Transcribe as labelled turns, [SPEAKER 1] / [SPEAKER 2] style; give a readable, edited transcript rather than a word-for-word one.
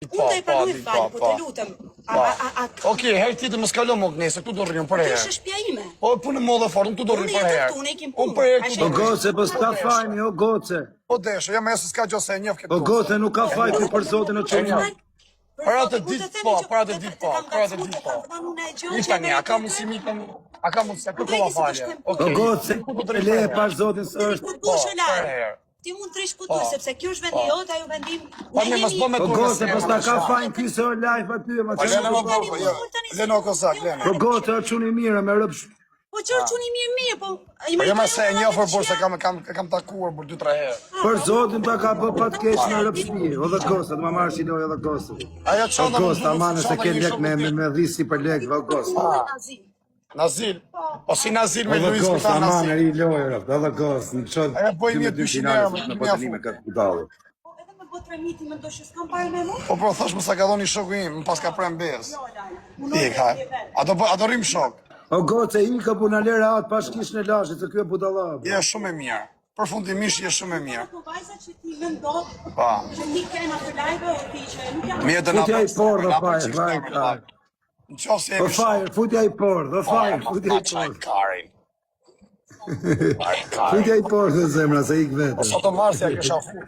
[SPEAKER 1] Unë do i pranoj falë, po të lutem.
[SPEAKER 2] Okej, herë tjetër mos kalo më kënaqë, këtu do rrim për herë.
[SPEAKER 1] Kjo është shtëpia ime.
[SPEAKER 2] Po punë më dhe fort, këtu do rrim për herë.
[SPEAKER 1] Unë për herë
[SPEAKER 3] O goce, po s'ka fajmi, o goce.
[SPEAKER 2] Po desh, jam se s'ka gjë se e njeh këtë.
[SPEAKER 3] O goce, nuk ka fajmi për zotin e çunit.
[SPEAKER 2] Para të ditë po, para të ditë po, para të ditë po. Nish tani, a ka mundsi mi tani? A ka mundsi të kova falje?
[SPEAKER 3] O goce, le e pash zotin së është.
[SPEAKER 2] Po, për herë.
[SPEAKER 1] Ti mund të rish këtu sepse kjo është vendi jot, ajo vendim.
[SPEAKER 2] Po ne mos bëmë
[SPEAKER 3] O goce, po s'ta ka fajm ky se o live aty, ma
[SPEAKER 2] Leno kozak, Leno.
[SPEAKER 3] O goce, o çuni mirë me rëpsh.
[SPEAKER 1] Po çfarë çuni mirë, po.
[SPEAKER 2] Po jam se e njoh por se kam takuar për 2-3 herë.
[SPEAKER 3] Për zotin ta ka bë pat keq në rëpshpi. O dhe goce, të më marrësh i lojë edhe goce.
[SPEAKER 2] Ajo
[SPEAKER 3] O
[SPEAKER 2] çon
[SPEAKER 3] goce, ta manë se ke lek me dhisi për lek, o goce.
[SPEAKER 2] Nazil. Po si Nazil
[SPEAKER 3] O
[SPEAKER 2] me
[SPEAKER 3] dhe
[SPEAKER 2] Luis
[SPEAKER 3] goce, ta
[SPEAKER 2] Kutan
[SPEAKER 3] manë
[SPEAKER 2] Nazil.
[SPEAKER 3] i lojë, o dhe goce, në qëtë.
[SPEAKER 2] Ajo bëj një 200 euro
[SPEAKER 3] në botënime këtë kudallë.
[SPEAKER 1] Edhe me botë remiti më ndoshta s'kam parë me mua.
[SPEAKER 2] Po thash më sa ka dhoni shoku im, më pas ka prem bez. Ik ha. A do rrim shok.
[SPEAKER 3] O goce, i ka puna lera atë pas kish në lashit, se kjo e budallab.
[SPEAKER 2] Je shumë e mirë. Përfundimisht je shumë e mirë.
[SPEAKER 1] Po vajza që ti mendon,
[SPEAKER 2] Po.
[SPEAKER 1] që mi kena për live o ti që nuk jam.
[SPEAKER 2] Mirë të na.
[SPEAKER 3] Futja i por dhe fajr.
[SPEAKER 2] Nëse
[SPEAKER 3] O fajr, futja i por, dhe fajr, futja i por.
[SPEAKER 2] Karin.
[SPEAKER 3] Futja i por dhe zemra, se ik vetë.
[SPEAKER 2] Sot të marrë se ja kisha fu.